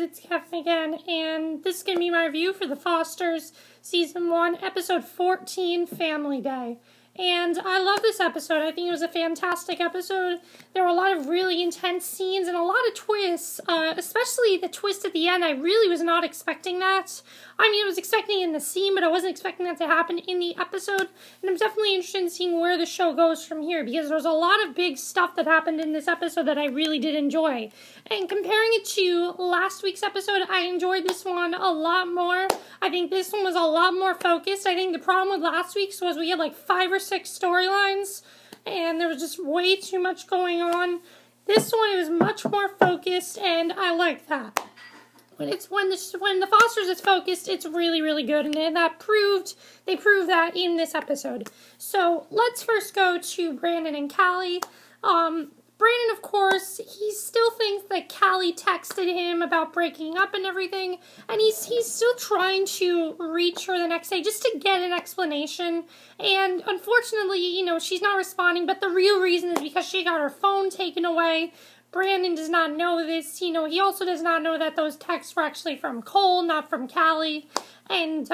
it's Kevin again, and this is going to be my review for The Fosters, Season 1, Episode 14, Family Day. And I love this episode. I think it was a fantastic episode. There were a lot of really intense scenes and a lot of twists, especially the twist at the end. I really was not expecting that. I mean, I was expecting it in the scene, but I wasn't expecting that to happen in the episode. And I'm definitely interested in seeing where the show goes from here, because there's a lot of big stuff that happened in this episode that I really did enjoy. And comparing it to last week's episode, I enjoyed this one a lot more. I think this one was a lot more focused. I think the problem with last week's was we had like 5 or 6 storylines, and there was just way too much going on. This one is much more focused, and I like that. When the Fosters is focused, it's really, really good, and they proved that in this episode. So let's first go to Brandon and Callie. Brandon, of course, he still thinks that Callie texted him about breaking up and everything, and he's still trying to reach her the next day just to get an explanation, and unfortunately, she's not responding, but the real reason is because she got her phone taken away. Brandon does not know this. He also does not know that those texts were actually from Cole, not from Callie, and,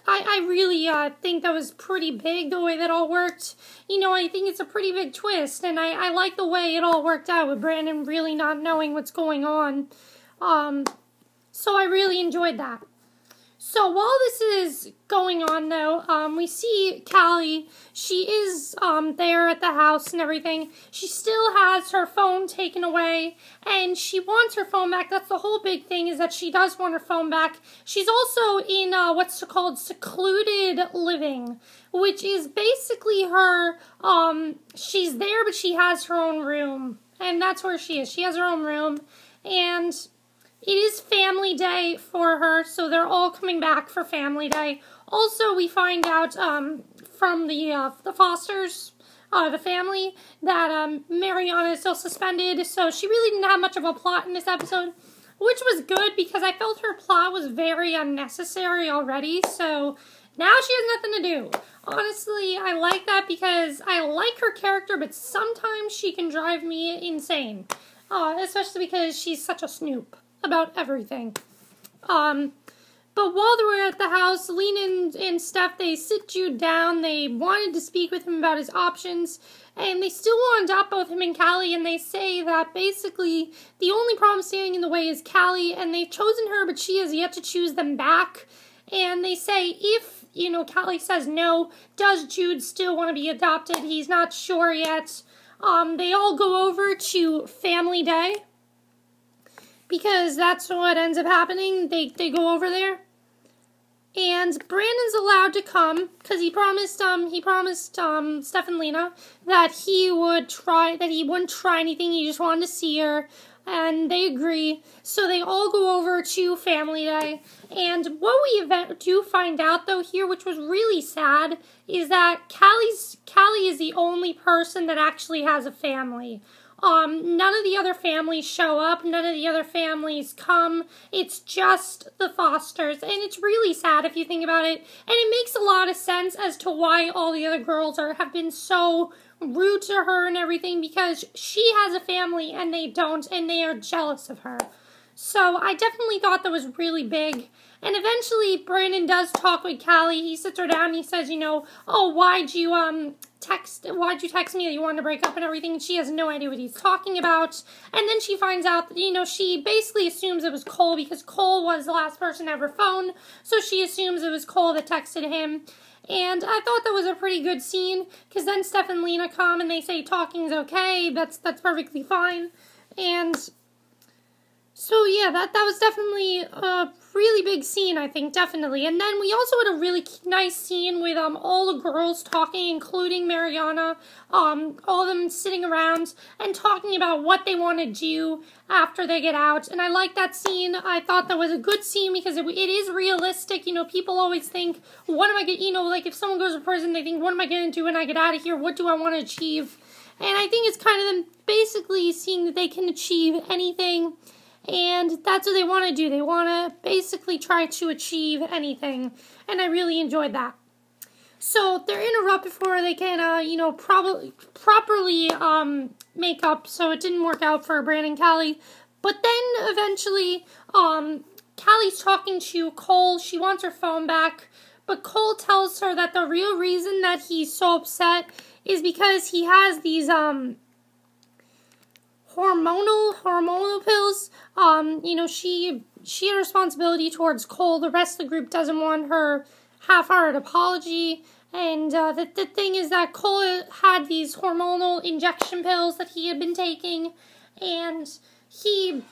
I really think that was pretty big, the way that all worked. I think it's a pretty big twist, and I like the way it all worked out with Brandon really not knowing what's going on. So I really enjoyed that. So while this is going on, though, we see Callie. She is there at the house and everything. She still has her phone taken away, and she wants her phone back. That's the whole big thing, is that she does want her phone back. She's also in what's called secluded living, which is basically her, she's there, but she has her own room, and that's where she is. She has her own room, and it is Family Day for her, so they're all coming back for Family Day. Also, we find out from the Fosters, the family, that Mariana is still suspended, so she really didn't have much of a plot in this episode, which was good because I felt her plot was very unnecessary already, so now she has nothing to do. Honestly, I like that because I like her character, but sometimes she can drive me insane, especially because she's such a snoop about everything. But while they were at the house, Lena and Stef, they sit Jude down. They wanted to speak with him about his options, and they still wanted up both him and Callie, and they say that basically the only problem standing in the way is Callie, and they've chosen her, but she has yet to choose them back. And they say if, Callie says no, does Jude still want to be adopted? He's not sure yet. They all go over to Family Day, because that's what ends up happening. They go over there, and Brandon's allowed to come because he promised Stef and Lena that he wouldn't try anything. He just wanted to see her, and they agree. So they all go over to Family Day, and what we do find out though here, which was really sad, is that Callie is the only person that actually has a family. None of the other families show up, none of the other families come, it's just the Fosters, and it's really sad if you think about it, and it makes a lot of sense as to why all the other girls have been so rude to her and everything, because she has a family and they don't, and they are jealous of her. So I definitely thought that was really big. And eventually Brandon does talk with Callie. He sits her down and he says, oh, why'd you text me that you wanted to break up and everything? And she has no idea what he's talking about. And then she finds out that, she basically assumes it was Cole because Cole was the last person to have her phone. So she assumes it was Cole that texted him. And I thought that was a pretty good scene, because then Stef and Lena come and they say talking's okay, that's perfectly fine. And so yeah, that was definitely a really big scene, I think, definitely. And then we also had a really nice scene with all the girls talking, including Mariana, all of them sitting around and talking about what they want to do after they get out. And I like that scene. I thought that was a good scene because it is realistic. People always think, what am I going to, like if someone goes to prison, they think, what am I going to do when I get out of here? What do I want to achieve? And I think it's kind of them basically seeing that they can achieve anything. And that's what they want to do. They want to basically try to achieve anything. And I really enjoyed that. So they're interrupted before they can, properly make up. So it didn't work out for Brandon and Callie. But then, eventually, Callie's talking to Cole. She wants her phone back. But Cole tells her that the real reason that he's so upset is because he has these, hormonal pills. She had a responsibility towards Cole. The rest of the group doesn't want her half-hearted apology. And the thing is that Cole had these hormonal injection pills that he had been taking. And he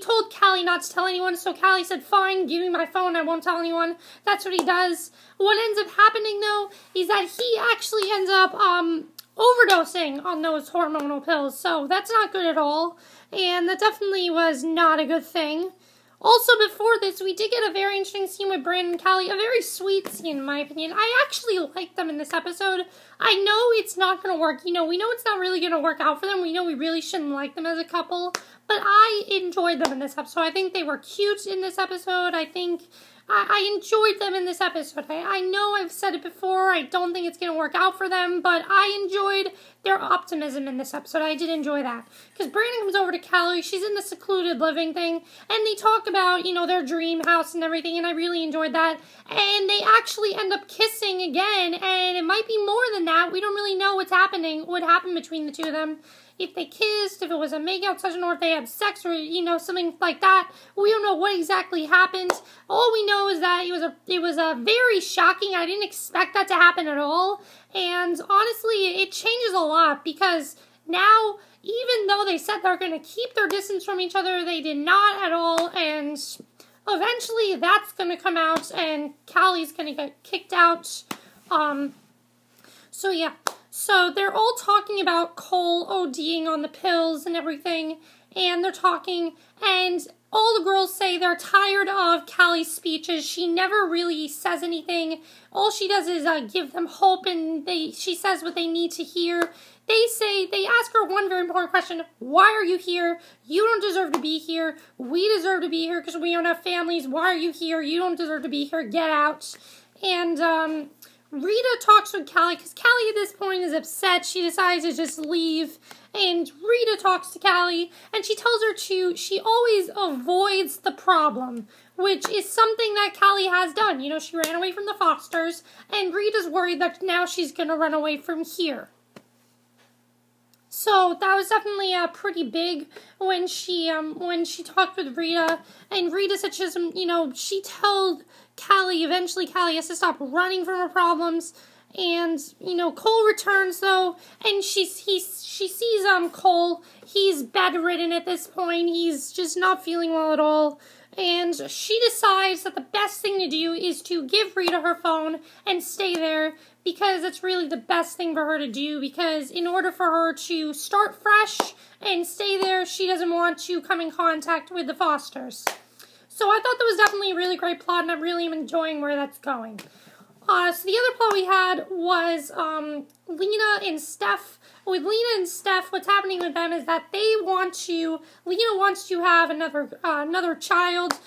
told Callie not to tell anyone, so Callie said, fine, give me my phone, I won't tell anyone. That's what he does. What ends up happening, though, is that he actually ends up, overdosing on those hormonal pills, so that's not good at all, and that definitely was not a good thing. Also, before this, we did get a very interesting scene with Brandon and Callie, a very sweet scene, in my opinion. I actually liked them in this episode. I know it's not going to work. We know it's not really going to work out for them. We know we really shouldn't like them as a couple, but I enjoyed them in this episode. I think they were cute in this episode. I think I enjoyed them in this episode. I know I've said it before, I don't think it's going to work out for them, but I enjoyed their optimism in this episode. I did enjoy that. Because Brandon comes over to Callie, she's in the secluded living thing, and they talk about, their dream house and everything, and I really enjoyed that. And they actually end up kissing again, and it might be more than that. We don't really know what happened between the two of them. If they kissed, if it was a make-out session, or if they had sex, or, something like that. We don't know what exactly happened. All we know is that it was a very shocking. I didn't expect that to happen at all. And honestly, it changes a lot, because now, even though they said they're going to keep their distance from each other, they did not at all. And eventually, that's going to come out, and Callie's going to get kicked out. So yeah. So they're all talking about Cole ODing on the pills and everything, and they're talking, and all the girls say they're tired of Callie's speeches. She never really says anything. All she does is give them hope, and she says what they need to hear. They ask her one very important question: why are you here? You don't deserve to be here. We deserve to be here because we don't have families. Why are you here? You don't deserve to be here. Get out. And, Rita talks with Callie, because Callie at this point is upset. She decides to just leave, and Rita talks to Callie, and she tells her she always avoids the problem, which is something that Callie has done. She ran away from the Fosters, and Rita's worried that now she's going to run away from here. So that was definitely pretty big when she talked with Rita, and Rita said she told Callie, eventually Callie has to stop running from her problems, and, Cole returns, though, and she sees, Cole. He's bedridden at this point. He's just not feeling well at all, and she decides that the best thing to do is to give Rita her phone and stay there, because it's really the best thing for her to do, because in order for her to start fresh and stay there, she doesn't want to come in contact with the Fosters. So I thought that was definitely a really great plot, and I really am enjoying where that's going. So the other plot we had was Lena and Stef. With Lena and Stef, what's happening with them is that Lena wants to have another child.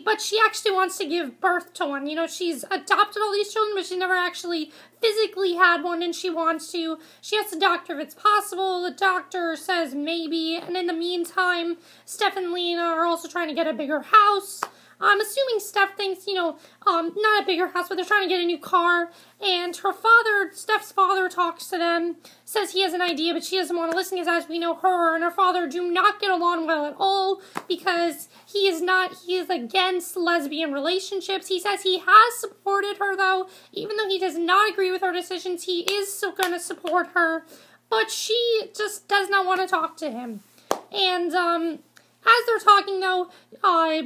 But she actually wants to give birth to one. She's adopted all these children, but she never actually physically had one, and she wants to. She asks the doctor if it's possible. The doctor says maybe, and in the meantime, Stef and Lena are also trying to get a bigger house. I'm assuming Stef thinks, not a bigger house, but they're trying to get a new car, and Stef's father talks to them, says he has an idea, but she doesn't want to listen, because as we know, her and her father do not get along well at all, because he is against lesbian relationships. He says he has supported her, though, even though he does not agree with her decisions, he is still going to support her, but she just does not want to talk to him. And, as they're talking, though,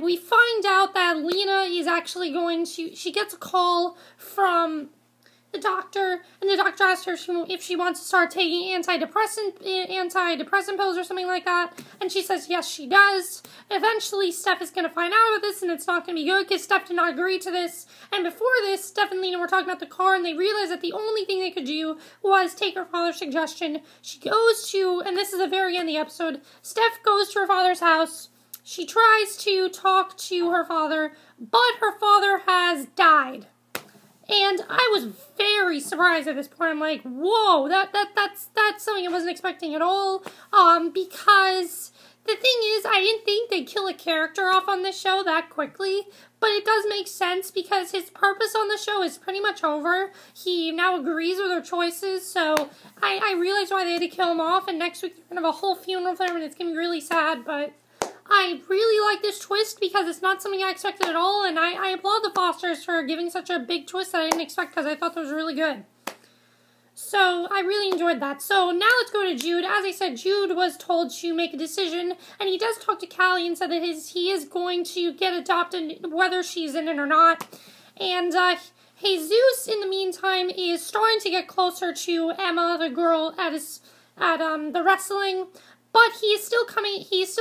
we find out that Lena is actually she gets a call from the doctor, and the doctor asks her if she wants to start taking antidepressant pills or something like that, and she says yes, she does. Eventually, Stef is going to find out about this, and it's not going to be good, because Stef did not agree to this, and before this, Stef and Lena were talking about the car, and they realized that the only thing they could do was take her father's suggestion. She goes to, and this is the very end of the episode, Stef goes to her father's house. She tries to talk to her father, but her father has died. And I was very surprised at this point. I'm like, whoa, that's something I wasn't expecting at all. Because The thing is, I didn't think they'd kill a character off on this show that quickly, but it does make sense because his purpose on the show is pretty much over. He now agrees with their choices, so I realize why they had to kill him off, and next week they're going to have a whole funeral for him, and it's going to be really sad, but I really like this twist because it's not something I expected at all, and I applaud the Fosters for giving such a big twist that I didn't expect because I thought that was really good. So, I really enjoyed that. So, now let's go to Jude. As I said, Jude was told to make a decision, and he does talk to Callie and said that he is going to get adopted whether she's in it or not. And, Jesus, in the meantime, is starting to get closer to Emma, the girl at the wrestling. But he is still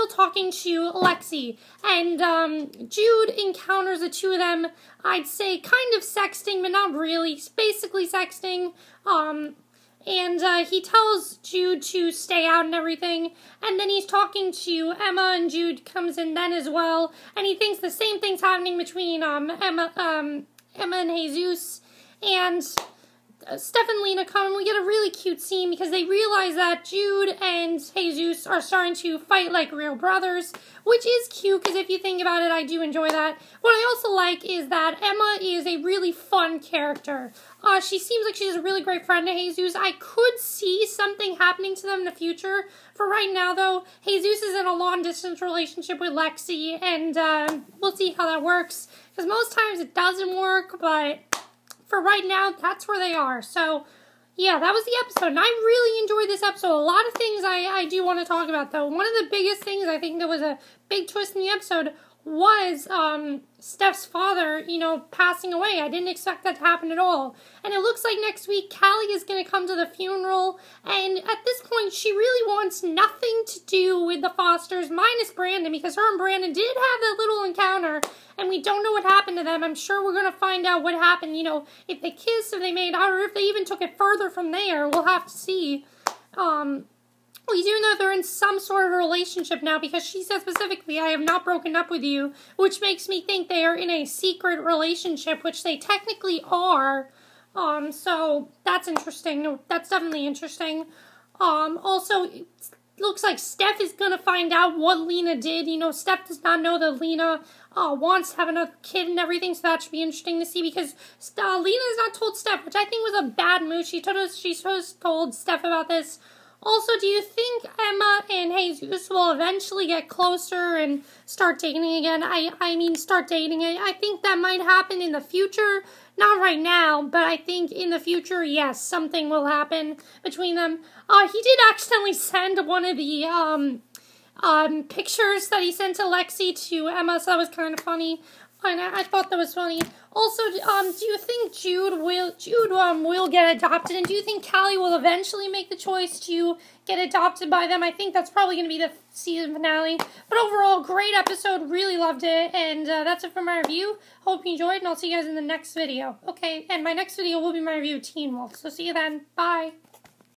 talking to Lexi. And Jude encounters the two of them, I'd say kind of sexting, but not really. It's basically sexting. And he tells Jude to stay out and everything. And then he's talking to Emma, and Jude comes in then as well. And he thinks the same thing's happening between Emma and Jesus. And Stef and Lena come, and we get a really cute scene because they realize that Jude and Jesus are starting to fight like real brothers, which is cute because if you think about it, I do enjoy that. What I also like is that Emma is a really fun character. She seems like she's a really great friend to Jesus. I could see something happening to them in the future. For right now, though, Jesus is in a long-distance relationship with Lexi, and we'll see how that works because most times it doesn't work, but for right now, that's where they are. So, yeah, that was the episode, and I really enjoyed this episode. A lot of things I do want to talk about, though. One of the biggest things I think that was a big twist in the episode was Stef's father, passing away. I didn't expect that to happen at all. And it looks like next week Callie is going to come to the funeral, and at this point she really wants nothing to do with the Fosters, minus Brandon, because her and Brandon did have that little encounter, and we don't know what happened to them. I'm sure we're going to find out what happened, if they kissed, if they made out, or if they even took it further from there. We'll have to see. We do know they're in some sort of a relationship now because she said specifically, I have not broken up with you, which makes me think they are in a secret relationship, which they technically are. So that's interesting. That's definitely interesting. Also, it looks like Stef is going to find out what Lena did. Stef does not know that Lena wants to have another kid and everything, so that should be interesting to see because Lena has not told Stef, which I think was a bad move. She told Stef about this. Also, do you think Emma and Jesus will eventually get closer and start dating again? I mean, start dating. I think that might happen in the future. Not right now, but I think in the future, yes, something will happen between them. He did accidentally send one of the pictures that he sent to Lexi to Emma, so that was kind of funny. And I thought that was funny. Also, do you think Jude will get adopted? And do you think Callie will eventually make the choice to get adopted by them? I think that's probably going to be the season finale. But overall, great episode. Really loved it. And that's it for my review. Hope you enjoyed, and I'll see you guys in the next video. Okay, and my next video will be my review of Teen Wolf. So see you then. Bye.